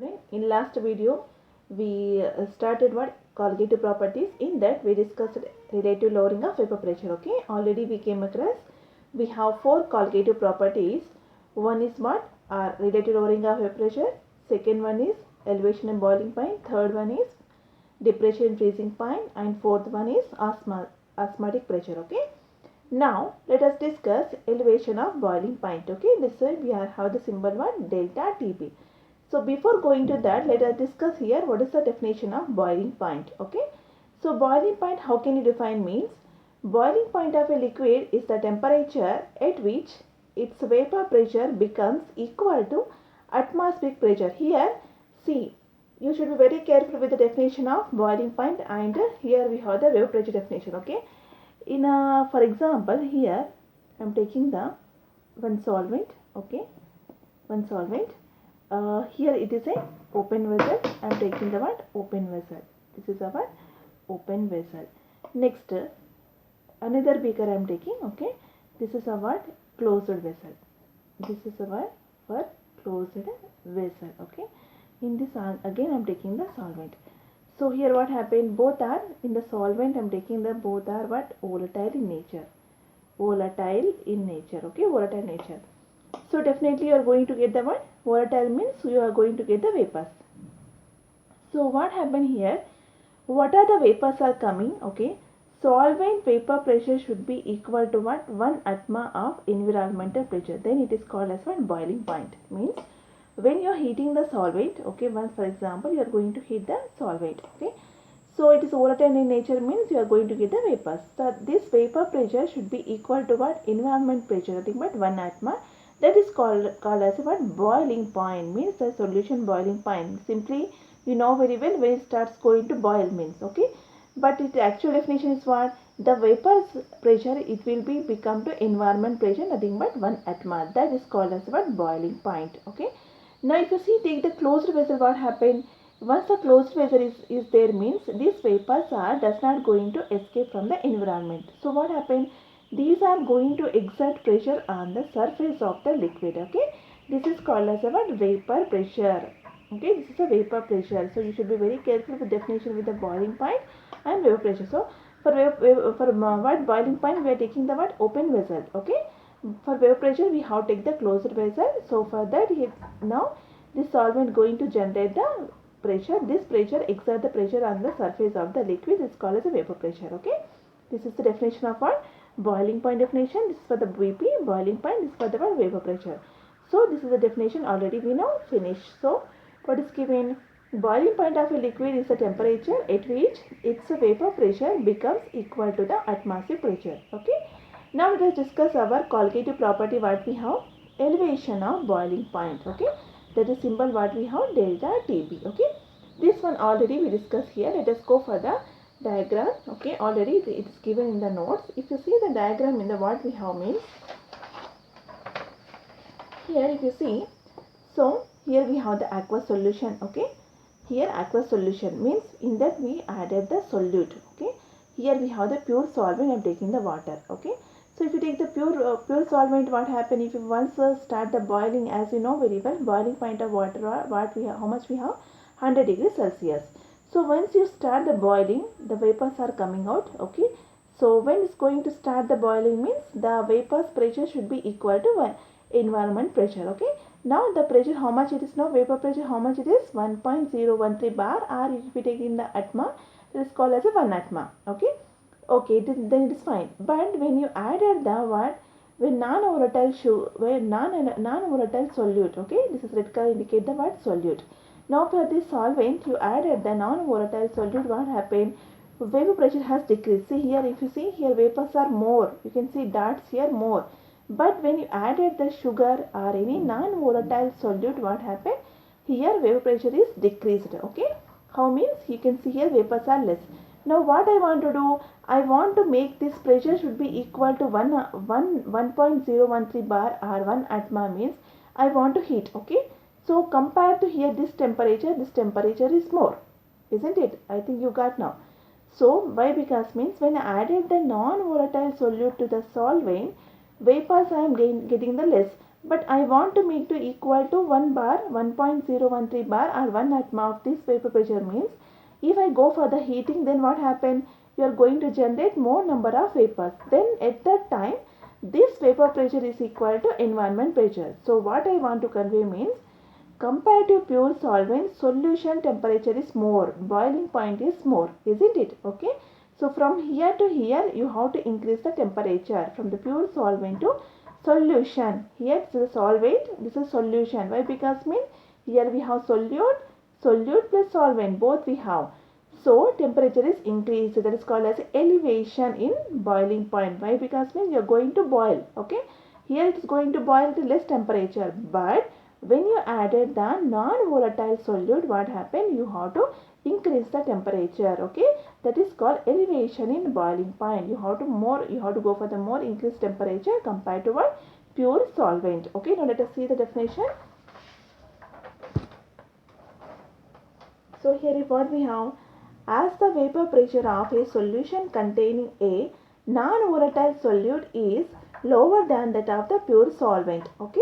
Student, in last video we started what colligative properties. In that we discussed relative lowering of vapor pressure. Okay, already we came across we have four colligative properties. One is what relative lowering of vapor pressure. Second one is elevation and boiling point. Third one is depression and freezing point, and fourth one is osmotic pressure. Okay, now let us discuss elevation of boiling point. Okay, this way we have the symbol one delta TB. So before going to that, let us discuss here what is the definition of boiling point. Okay, so boiling point, how can you define, means boiling point of a liquid is the temperature at which its vapor pressure becomes equal to atmospheric pressure. Here see, you should be very careful with the definition of boiling point, and here we have the vapor pressure definition. Okay, in for example, here I am taking the one solvent. Okay, one solvent. Here it is a open vessel. I am taking the word open vessel. This is our open vessel. Next, another beaker I am taking. Okay, this is our closed vessel. This is our closed vessel. Okay, in this again I am taking the solvent. So here what happened? Both are in the solvent. I am taking the both are what volatile in nature. Volatile in nature. Okay, volatile nature. So definitely you are going to get the what? Volatile means you are going to get the vapors. So what happened here? What are the vapors are coming? Okay, solvent vapor pressure should be equal to what? 1 atma of environmental pressure. Then it is called as what? Boiling point. Means when you are heating the solvent. Okay, once for example you are going to heat the solvent. Okay, so it is volatile in nature, means you are going to get the vapors. So this vapor pressure should be equal to what? Environment pressure, nothing but 1 atma. That is called as what? Boiling point, means the solution boiling point. Simply you know very well when it starts going to boil means. Okay, but its actual definition is what? The vapor pressure, it will be become to environment pressure, nothing but 1 atma. That is called as what? Boiling point. Okay, now if you see, take the closed vessel, what happened? Once the closed vessel is there, means these vapors are does not going to escape from the environment. So what happened? These are going to exert pressure on the surface of the liquid. Okay, this is called as a what? Vapor pressure. Okay, this is a vapor pressure. So you should be very careful with definition with the boiling point and vapor pressure. So for what boiling point, we are taking the what? Open vessel. Okay, for vapor pressure we have to take the closed vessel. So for that, now this solvent going to generate the pressure. This pressure exert the pressure on the surface of the liquid is called as a vapor pressure. Okay, this is the definition of what? Boiling point definition. This is for the VP. Boiling point. This is for the what? Vapor pressure. So this is the definition already we now finished. So what is given? Boiling point of a liquid is the temperature at which its vapor pressure becomes equal to the atmospheric pressure. Okay, now let us discuss our colligative property. What we have? Elevation of boiling point. Okay, that is symbol what we have? Delta TB. Okay, this one already we discussed here. Let us go for the diagram. Okay, already it is given in the notes. If you see the diagram in the what we have, means here if you see, so here we have the aqueous solution. Okay, here aqueous solution means in that we added the solute. Okay, here we have the pure solvent. I am taking the water. Okay, so if you take the pure solvent, what happen if you once start the boiling? As you know very well, boiling point of water, what we have, how much we have? 100 degrees Celsius. So once you start the boiling, the vapors are coming out. Okay, so when it's going to start the boiling, means the vapors pressure should be equal to one environment pressure. Okay, now the pressure, how much it is now? Vapor pressure, how much it is? 1.013 bar, or if we take in the atma, it is called as a 1 atma. Okay, okay, then it is fine. But when you added the what? When non-volatile solute. Okay, this is red color indicate the what? Solute. Now for this solvent, you added the non-volatile solute. What happened? Vapor pressure has decreased. See here, if you see here, vapors are more. You can see dots here more. But when you added the sugar or any non-volatile solute, what happened? Here vapor pressure is decreased. Okay, how means? You can see here vapors are less. Now what I want to do? I want to make this pressure should be equal to 1.013 bar or 1 atma, means I want to heat. Okay, so compared to here this temperature is more, isn't it? I think you got now. So why? Because means when I added the non-volatile solute to the solvent, vapors I am getting the less. but I want to make to equal to 1 bar, 1.013 bar or 1 atm of this vapor pressure means if I go for the heating, then what happen? You are going to generate more number of vapors. Then at that time, this vapor pressure is equal to environment pressure. So what I want to convey means compared to pure solvent, solution temperature is more, boiling point is more, isn't it? Okay. So from here to here, you have to increase the temperature from the pure solvent to solution. Here this is solvent, this is solution. Why? Because mean here we have solute plus solvent, both we have. So temperature is increased. That is called as elevation in boiling point. Why? Because means you are going to boil. Okay. Here it is going to boil at less temperature, but when you added the non-volatile solute, what happened? You have to increase the temperature. Okay, that is called elevation in boiling point. You have to go for the more increased temperature compared to what? Pure solvent. Okay, now let us see the definition. So here is what we have. As the vapor pressure of a solution containing a non-volatile solute is lower than that of the pure solvent. Okay.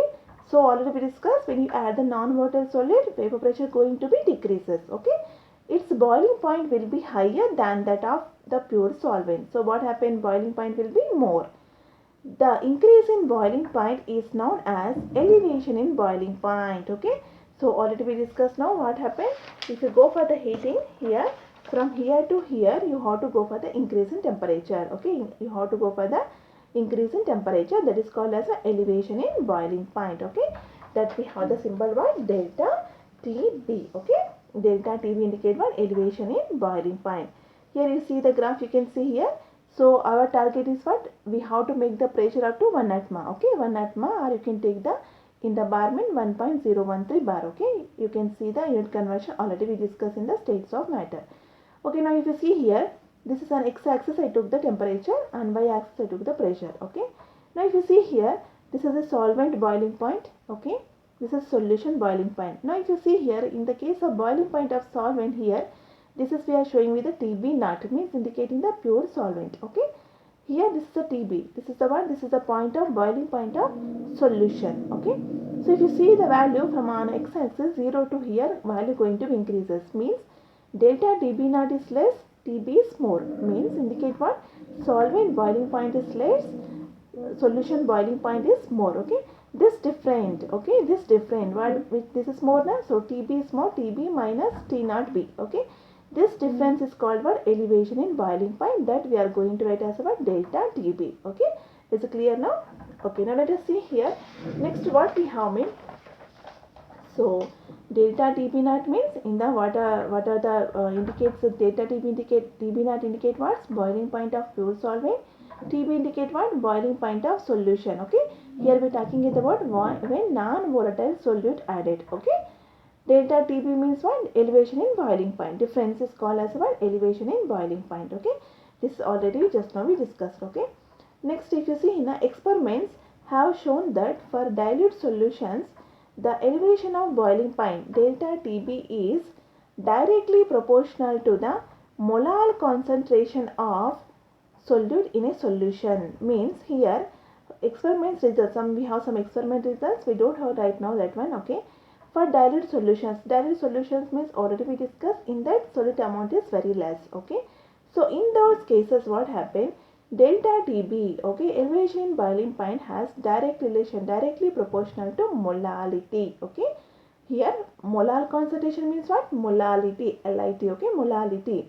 So already we discussed when you add the non-volatile solute, vapor pressure going to be decreases. Okay. Its boiling point will be higher than that of the pure solvent. So what happened? Boiling point will be more. The increase in boiling point is known as elevation in boiling point. Okay. So already we discussed now what happened. If you go for the heating here, from here to here, you have to go for the increase in temperature. Okay. You have to go for the increase in temperature, that is called as a elevation in boiling point. Okay, that we have the symbol what? Delta TB. Okay, delta TB indicate what? Elevation in boiling point. Here you see the graph, you can see here. So our target is what? We have to make the pressure up to 1 atm. Okay, 1 atm, or you can take the in the bar mean 1.013 bar. Okay, you can see the unit conversion already we discussed in the states of matter. Okay, now if you see here, this is an x-axis, I took the temperature, and y-axis I took the pressure. Okay. Now if you see here, this is a solvent boiling point. Okay. This is solution boiling point. Now if you see here, in the case of boiling point of solvent here, this is we are showing with the TB naught, means indicating the pure solvent. Okay. Here this is the TB. This is the one. This is the point of boiling point of solution. Okay. So if you see the value from on x-axis 0 to here, value going to be increases, means delta TB naught is less, TB is more, means indicate what? Solvent boiling point is less, solution boiling point is more. Okay, this different. Okay, this different. What? This is more now. So TB is more. TB minus T naught B. Okay, this difference is called what? Elevation in boiling point. That we are going to write as what? Delta TB. Okay, is it clear now? Okay, now let us see here. Next, what we have mean. So delta TB naught means in the what are the indicates the delta TB naught indicate what? Boiling point of pure solvent. TB indicate what? Boiling point of solution. Okay. Here we are talking about when non-volatile solute added. Okay. Delta TB means what? Elevation in boiling point. Difference is called as what? Elevation in boiling point. Okay. This already just now we discussed. Okay. Next, if you see in the experiments have shown that for dilute solutions, the elevation of boiling point delta TB is directly proportional to the molar concentration of solute in a solution. Means here experiments results, we have some experiment results, we don't have right now that one. Okay, for dilute solutions means already we discussed, in that solute amount is very less. Okay, so in those cases what happened? Delta TB, okay, elevation in boiling point has direct relation, directly proportional to molality. Okay, here molar concentration means what? Molality, LIT. Okay, molality.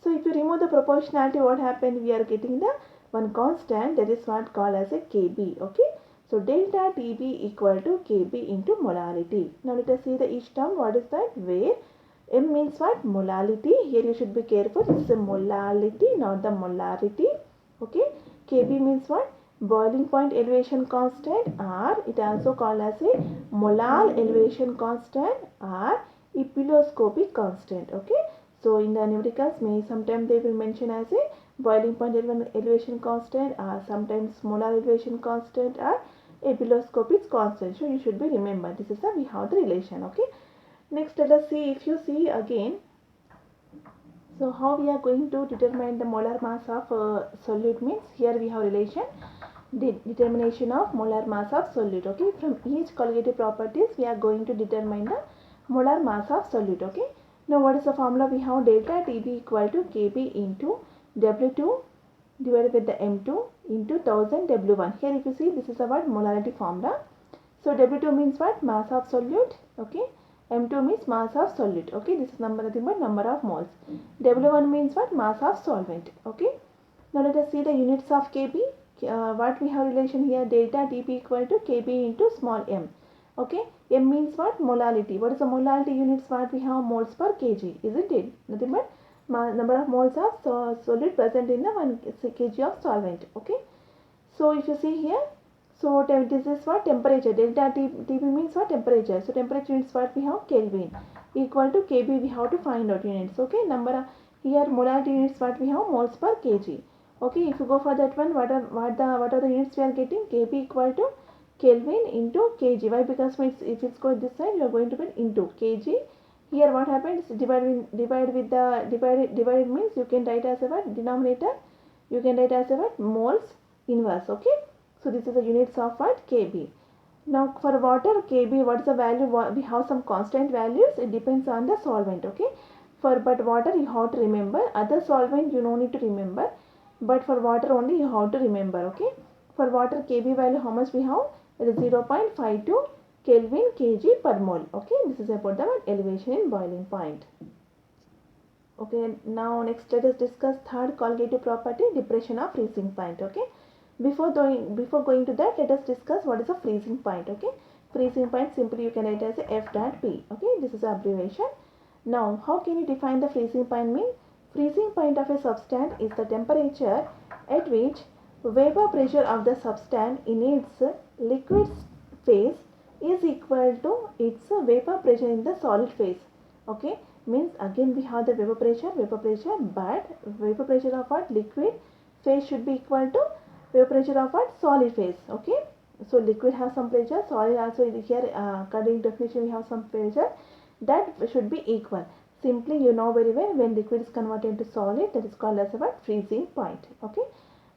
So if you remove the proportionality, what happened? We are getting the one constant, that is what called as a Kb. Okay, so delta TB equal to Kb into molality. Now let us see the each term. What is that? Where M means what? Molality. Here you should be careful. This is a molality, not the molarity. Okay, Kb means what? Boiling point elevation constant, or it also called as a molar elevation constant or epiloscopic constant. Okay, so in the numericals may sometimes they will mention as a boiling point elevation constant, or sometimes molar elevation constant or epiloscopic constant. So you should be remember, this is the we have the relation. Okay, next let us see, if you see again, so how we are going to determine the molar mass of solute means here we have relation determination of molar mass of solute. Okay, from each colligative properties we are going to determine the molar mass of solute. Okay, now what is the formula? We have delta TB equal to Kb into W2 divided with the M2 into 1000 W1. Here if you see, this is our molarity formula. So W2 means what? Mass of solute. Okay, M2 means mass of solute. Okay, this is nothing but number of moles. W1 means what? Mass of solvent. Okay, now let us see the units of Kb. What we have relation here, delta Tp equal to Kb into small m. Okay, m means what? Molality. What is the molality units? What we have? Moles per kg, isn't it? Nothing but number of moles of solid present in the 1 kg of solvent. Okay, so if you see here, so this is what? Temperature. Delta Tb means what? Temperature. So temperature units what we have? Kelvin equal to Kb. We have to find out units. Okay, number of, here molality units what we have? Moles per kg. Okay, if you go for that one, what are the units we are getting? Kb equal to Kelvin into kg. Why? Because if it's going this side, you are going to get into kg. Here what happens? Divide means you can write as a what? Denominator. You can write as a what? Moles inverse. Okay. So this is the units of what? Kb. Now for water, Kb, what is the value? We have some constant values. It depends on the solvent. Okay. But water you have to remember. Other solvent you no need to remember. But for water only you have to remember. Okay. For water Kb value how much we have? It is 0.52 Kelvin kg per mole. Okay. This is about the elevation in boiling point. Okay. Now next let us discuss third colligative property, depression of freezing point. Okay. Before going to that, let us discuss what is a freezing point. Okay. Freezing point simply you can write as F dot P. Okay. This is the abbreviation. Now how can you define the freezing point mean? Freezing point of a substance is the temperature at which vapor pressure of the substance in its liquid phase is equal to its vapor pressure in the solid phase. Okay, means again we have the vapor pressure, but vapor pressure of what? Liquid phase should be equal to vapor pressure of what? Solid phase. Okay, so liquid has some pressure, solid also here according to definition we have some pressure, that should be equal. Simply you know very well, when liquid is converted into solid, that is called as a what? Freezing point. Okay.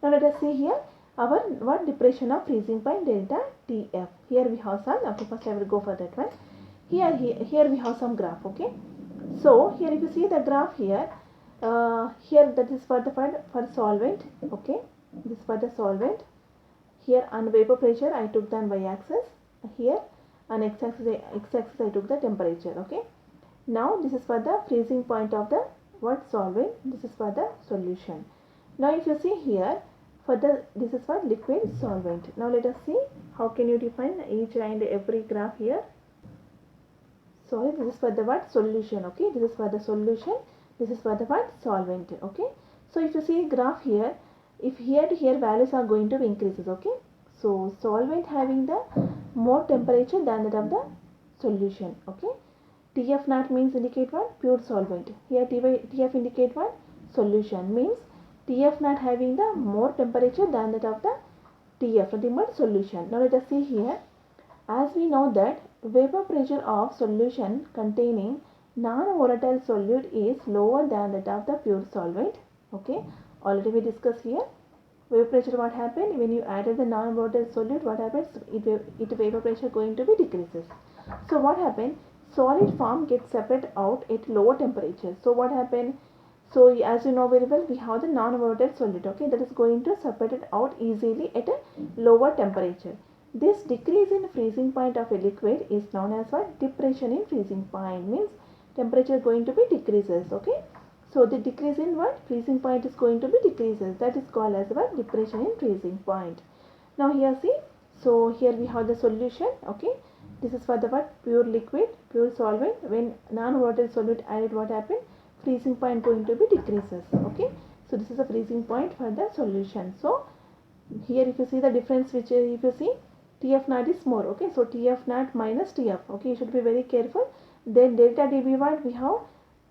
Now let us see here our what? Depression of freezing point, delta Tf. Here we have some. Okay, first I will go for that one. Here we have some graph. Okay. So here if you see the graph here, here that is for the for solvent. Okay. This is for the solvent. Here on vapor pressure I took the y-axis. Here on x-axis I took the temperature. Okay. Now this is for the freezing point of the what? Solvent. This is for the solution. Now if you see here, for the this is for liquid solvent. Now let us see how can you define each and every graph here. Sorry, this is for the what? Solution. Okay, this is for the solution. This is for the what? Solvent. Okay. So if you see graph here, if here to here values are going to be increases. Okay. So solvent having the more temperature than that of the solution. Okay. Tf naught means indicate what? Pure solvent. Here Tf indicate what? Solution. Means Tf naught having the more temperature than that of the Tf, nothing but solution. Now let us see here. As we know that vapor pressure of solution containing non-volatile solute is lower than that of the pure solvent. Okay. Already we discussed here. Vapor pressure, what happened? When you added the non-volatile solute, what happens? It vapor pressure going to be decreases. So what happened? Solid form gets separated out at lower temperature. So what happened? So as you know very well, we have the non-volatile solid. Okay, that is going to separate it out easily at a lower temperature. This decrease in freezing point of a liquid is known as what? Depression in freezing point. Means temperature going to be decreases. Okay, so the decrease in what? Freezing point is going to be decreases. That is called as what? Depression in freezing point. Now here see. So here we have the solution. Okay. This is for the what? Pure liquid, pure solvent. When non-volatile solute added, what happened? Freezing point going to be decreases. Okay. So this is the freezing point for the solution. So here if you see the difference, which if you see Tf naught is more. Okay. So Tf naught minus Tf. Okay. You should be very careful. Then delta Tb what? We have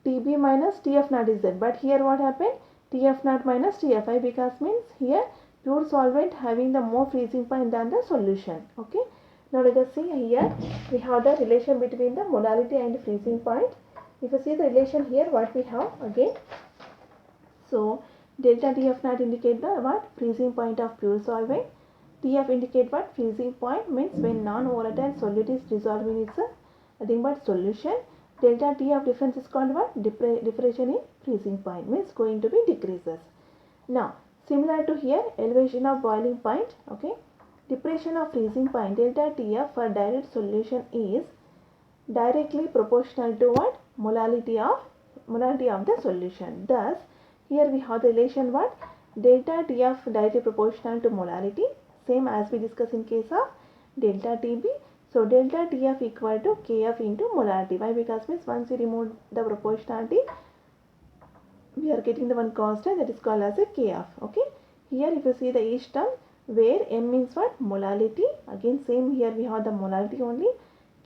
Tb minus Tf naught is there. But here what happened? Tf naught minus Tfi, because means here pure solvent having the more freezing point than the solution. Okay. Now let us see here, we have the relation between the molality and freezing point. If you see the relation here, what we have again. So delta Tf naught indicate the what? Freezing point of pure solvent. TF indicate what? Freezing point means when non-volatile solute is dissolved in its nothing but solution. Delta T of difference is called what? Depression in freezing point means going to be decreases. Now similar to here, elevation of boiling point, okay. Depression of freezing point, delta TF for dilute solution is directly proportional to what? Molality of the solution. Thus here we have the relation what? Delta TF directly proportional to molality, same as we discussed in case of delta TB. So delta TF equal to KF into molality. Why? Because means once we remove the proportionality, we are getting the one constant that is called as a KF. Okay. Here if you see the each term where M means what? Molality. Again same here we have the molality only.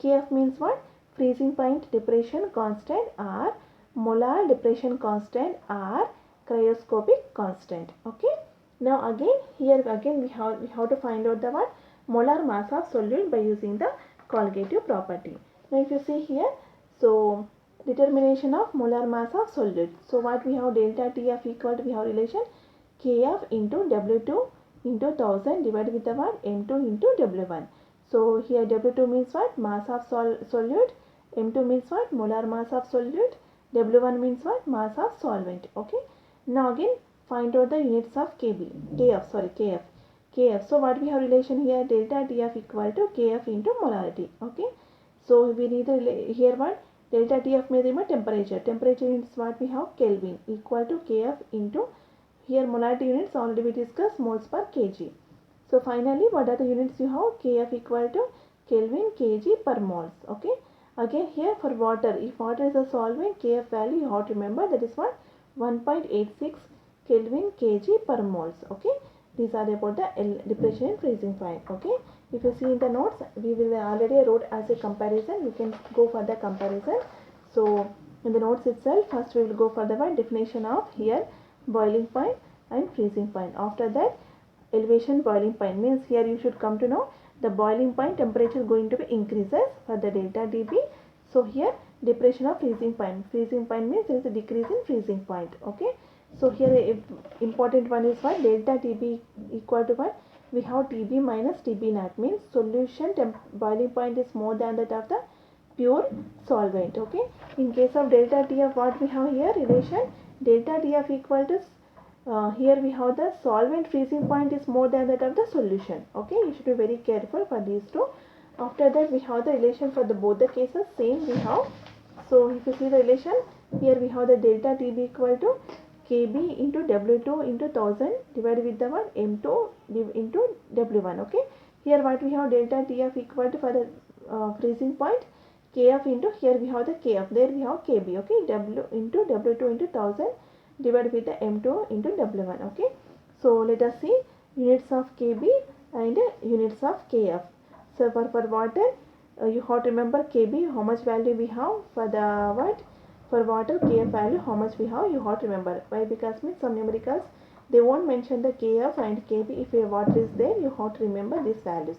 KF means what? Freezing point depression constant or molar depression constant or cryoscopic constant. Okay. Now again here again we have to find out the what? Molar mass of solute by using the colligative property. Now if you see here, so determination of molar mass of solute. So what we have, delta TF equal to, we have relation KF into W2 into 1000 divided with the what? M2 into W1. So here W2 means what? Mass of solute. M2 means what? Molar mass of solute. W1 means what? Mass of solvent. Okay. Now again find out the units of KF. So what we have relation here, delta TF equal to KF into molarity. Okay. So we need here what? Delta TF measurement temperature. Temperature units what we have? Kelvin equal to KF into, here molarity units already we discussed, moles per kg. So finally what are the units you have? KF equal to Kelvin kg per moles. Okay. Again here for water, if water is a solvent, KF value you have to remember, that is what? 1.86 Kelvin kg per moles. Okay. These are about the depression and freezing point. Okay. If you see in the notes, we will already wrote as a comparison. You can go for the comparison. So in the notes itself, first we will go for the one definition of here boiling point and freezing point. After that, elevation boiling point means here you should come to know the boiling point temperature going to be increases for the delta dB. So here depression of freezing point. Freezing point means there is a decrease in freezing point. Okay. So here important one is what? Delta TB equal to what? We have TB minus TB naught means solution boiling point is more than that of the pure solvent. Okay. In case of delta TF, what we have here? Relation delta TF equal to here we have the solvent freezing point is more than that of the solution. Okay. You should be very careful for these two. After that we have the relation for the both the cases, same we have. So if you see the relation, here we have the delta TB equal to KB into W2 into 1000 divided with the what? M2 into W1. Okay. Here what we have, delta TF equal to, for the freezing point, KF into, here we have the KF, there we have KB. Okay. W into W2 into 1000 divided with the M2 into W1. Okay. So let us see units of KB and units of KF. So for water, you have to remember KB, how much value we have. For the what? For water, KF value how much we have, you have to remember. Why? Because means some numericals they won't mention the KF and KB. If your water is there, you have to remember these values.